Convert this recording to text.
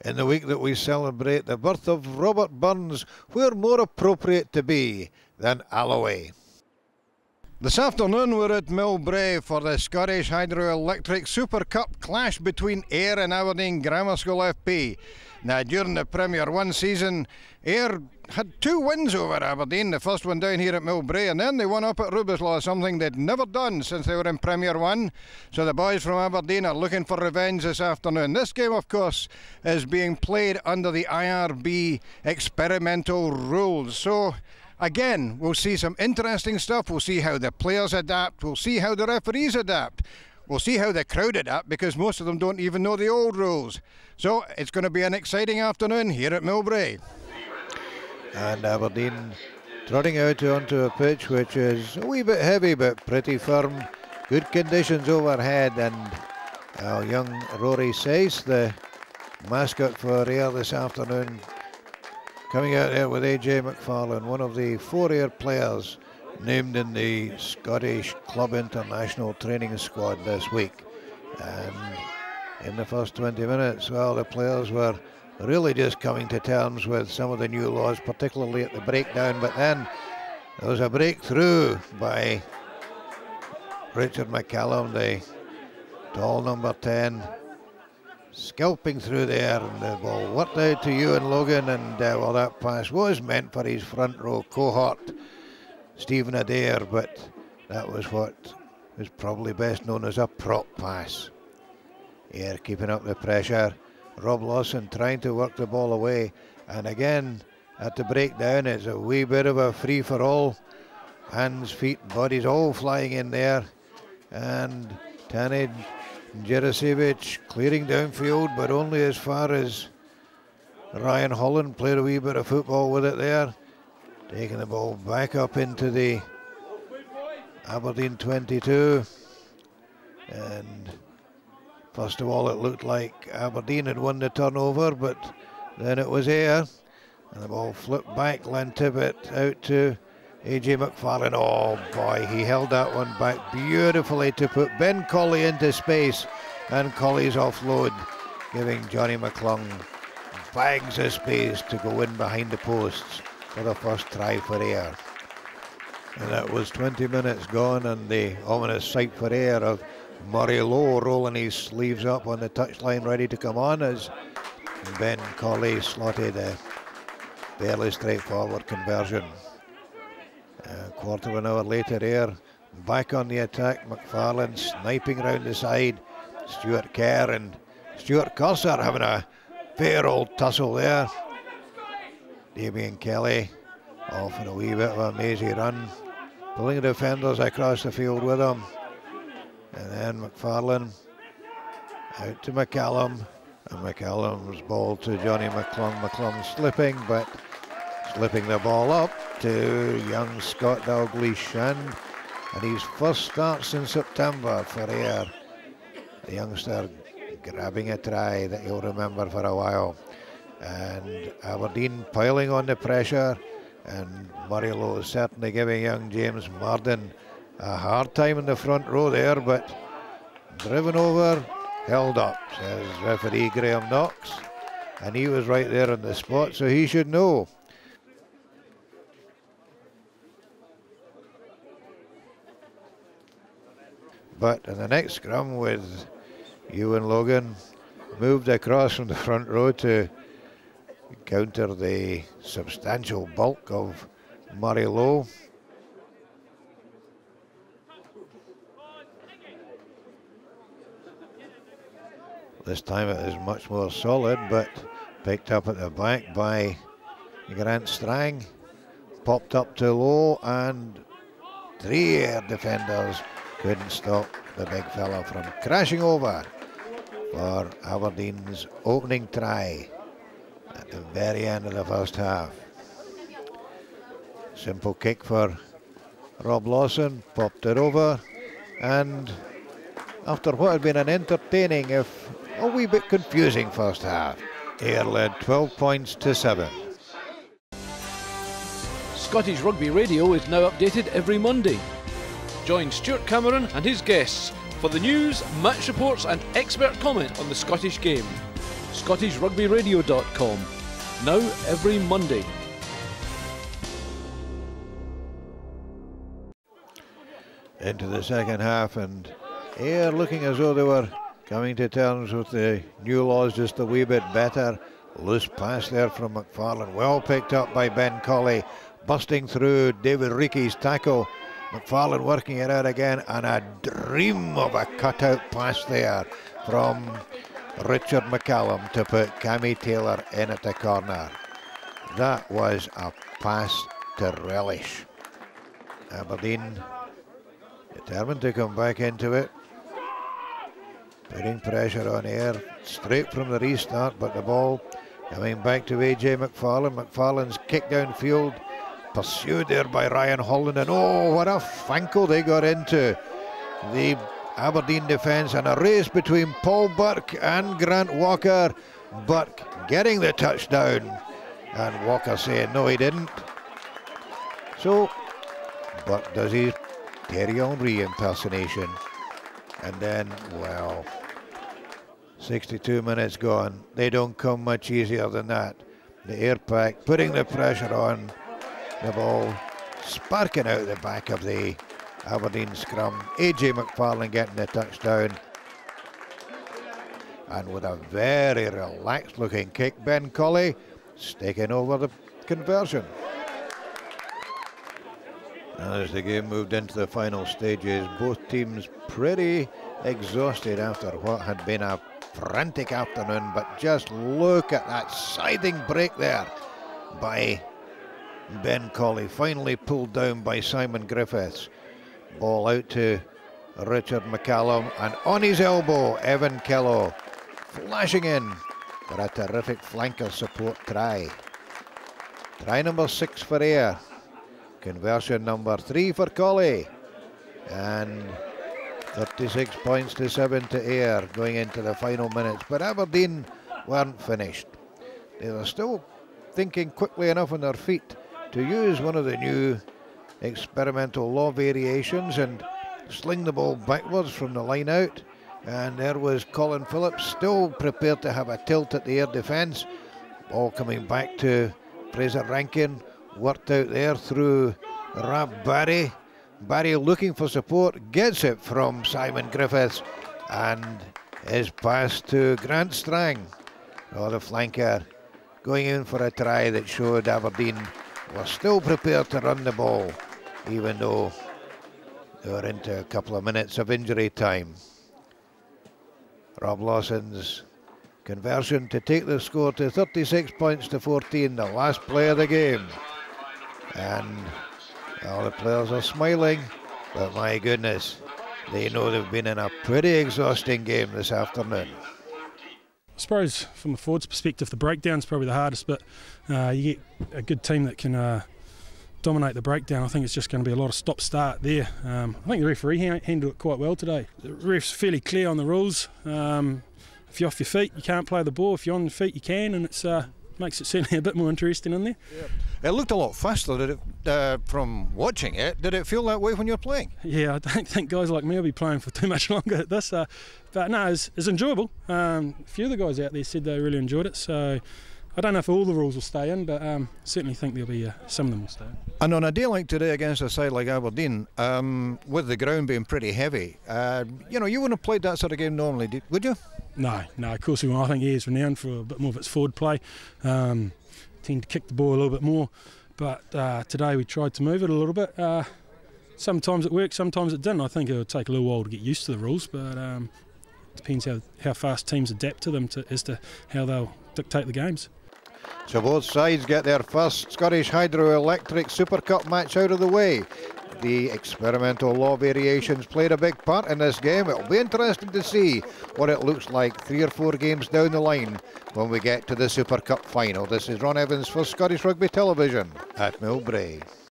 in the week that we celebrate the birth of Robert Burns, where more appropriate to be than Alloway. This afternoon we're at Millbrae for the Scottish Hydroelectric Super Cup clash between Ayr and Aberdeen Grammar School FP. Now, during the Premier 1 season, Ayr had 2 wins over Aberdeen, the first one down here at Millbrae, and then they won up at Rubislaw, something they'd never done since they were in Premier 1. So the boys from Aberdeen are looking for revenge this afternoon. This game, of course, is being played under the IRB experimental rules. So again, we'll see some interesting stuff. We'll see how the players adapt. We'll see how the referees adapt. We'll see how the crowd adapt, because most of them don't even know the old rules. So it's going to be an exciting afternoon here at Millbrae. And Aberdeen trotting out onto a pitch which is a wee bit heavy but pretty firm. Good conditions overhead, and young Rory Sace, the mascot for Ayr this afternoon, coming out there with AJ McFarlane, one of the 4 Ayr players named in the Scottish Club International Training Squad this week. And in the first 20 minutes, well, the players were really just coming to terms with some of the new laws, particularly at the breakdown. But then there was a breakthrough by Richard McCallum, the tall number 10, scalping through there, and the ball worked out to Ewan Logan, and well, that pass was meant for his front row cohort, Stephen Adair, but that was what is probably best known as a prop pass. Ayr keeping up the pressure. Rob Lawson trying to work the ball away, and again at the breakdown it's a wee bit of a free-for-all. Hands, feet, bodies all flying in there, and Tanid Jerasevic clearing downfield, but only as far as Ryan Holland played a wee bit of football with it there. Taking the ball back up into the Aberdeen 22. And first of all, it looked like Aberdeen had won the turnover, but then it was Ayr. And the ball flipped back, Len Tippett out to AJ McFarlane. Oh boy, he held that one back beautifully to put Ben Colley into space, and Colley's offload giving Johnny McClung bags of space to go in behind the posts for the first try for Ayr. And that was 20 minutes gone, and the ominous sight for Ayr of Murray Lowe rolling his sleeves up on the touchline ready to come on as Ben Colley slotted a fairly straightforward conversion. A quarter of an hour later, Ayr back on the attack. McFarlane sniping round the side. Stuart Kerr and Stuart Cursor having a fair old tussle there. Damien Kelly off in a wee bit of a mazy run, pulling the defenders across the field with him. And then McFarlane out to McCallum, and McCallum's ball to Johnny McClung. McClung slipping, but slipping the ball up to young Scott Dalgleish, and his first start since September for Ayr. The youngster grabbing a try that you'll remember for a while. And Aberdeen piling on the pressure, and Murray Lowe certainly giving young James Marden a hard time in the front row there, but driven over, held up, says referee Graham Knox, and he was right there on the spot, so he should know. But in the next scrum, with Ewan Logan moved across from the front row to counter the substantial bulk of Murray Lowe. This time it is much more solid, but picked up at the back by Grant Strang. Popped up to Lowe, and 3 Ayr defenders couldn't stop the big fella from crashing over for Aberdeen's opening try at the very end of the first half. Simple kick for Rob Lawson, popped it over, and after what had been an entertaining, if a wee bit confusing first half, Ayr led 12 points to 7. Scottish Rugby Radio is now updated every Monday. Join Stuart Cameron and his guests for the news, match reports and expert comment on the Scottish game. ScottishRugbyRadio.com. Now every Monday. Into the second half, and Ayr looking as though they were coming to terms with the new laws just a wee bit better. Loose pass there from McFarlane, well picked up by Ben Colley, busting through David Reeky's tackle. McFarlane working it out again, and a dream of a cutout pass there from Richard McCallum to put Cammy Taylor in at the corner. That was a pass to relish. Aberdeen determined to come back into it, putting pressure on Ayr straight from the restart, but the ball coming back to AJ McFarlane. McFarlane's kick downfield, pursued there by Ryan Holland, and oh, what a fankle they got into the Aberdeen defence, and a race between Paul Burke and Grant Walker. Burke getting the touchdown, and Walker saying no, he didn't. So Burke does his Thierry Henry impersonation, and then, well, 62 minutes gone. They don't come much easier than that. The Ayr pack putting the pressure on, the ball sparking out the back of the Aberdeen scrum. AJ McFarlane getting the touchdown, and with a very relaxed looking kick, Ben Colley taking over the conversion. As the game moved into the final stages, both teams pretty exhausted after what had been a frantic afternoon, but just look at that siding break there by Ben Colley, finally pulled down by Simon Griffiths. Ball out to Richard McCallum, and on his elbow, Evan Kello flashing in for a terrific flanker support try. Try number 6 for Ayr. Conversion number 3 for Colley, and 36 points to 7 to Ayr going into the final minutes. But Aberdeen weren't finished. They were still thinking quickly enough on their feet to use one of the new experimental law variations and sling the ball backwards from the line out. And there was Colin Phillips, still prepared to have a tilt at the Ayr defence. Ball coming back to Fraser Rankin, worked out there through Rab Barry. Barry looking for support, gets it from Simon Griffiths, and is passed to Grant Strang. Oh, the flanker going in for a try that showed Aberdeen were still prepared to run the ball, even though they were into a couple of minutes of injury time. Rob Lawson's conversion to take the score to 36 points to 14, the last play of the game. And all the players are smiling, but my goodness, they know they've been in a pretty exhausting game this afternoon. I suppose from a forward's perspective, the breakdown's probably the hardest, but you get a good team that can dominate the breakdown. I think it's just going to be a lot of stop-start there. I think the referee handled it quite well today. The ref's fairly clear on the rules. If you're off your feet, you can't play the ball. If you're on your feet, you can, and it's makes it certainly a bit more interesting in there. Yeah. It looked a lot faster, did it, from watching it. Did it feel that way when you're playing? Yeah, I don't think guys like me will be playing for too much longer at this. But no, it's enjoyable. A few of the guys out there said they really enjoyed it, so I don't know if all the rules will stay in, but certainly think there'll be some of them will stay in. And on a day like today against a side like Aberdeen, with the ground being pretty heavy, you wouldn't have played that sort of game normally, would you? No, of course we won't. I think Ayr's renowned for a bit more of its forward play. Tend to kick the ball a little bit more, but today we tried to move it a little bit. Sometimes it worked, sometimes it didn't. I think it'll take a little while to get used to the rules, but it depends how fast teams adapt to them as to how they'll dictate the games. So both sides get their first Scottish Hydroelectric Super Cup match out of the way. The experimental law variations played a big part in this game. It'll be interesting to see what it looks like 3 or 4 games down the line when we get to the Super Cup final. This is Ron Evans for Scottish Rugby Television at Millbrae.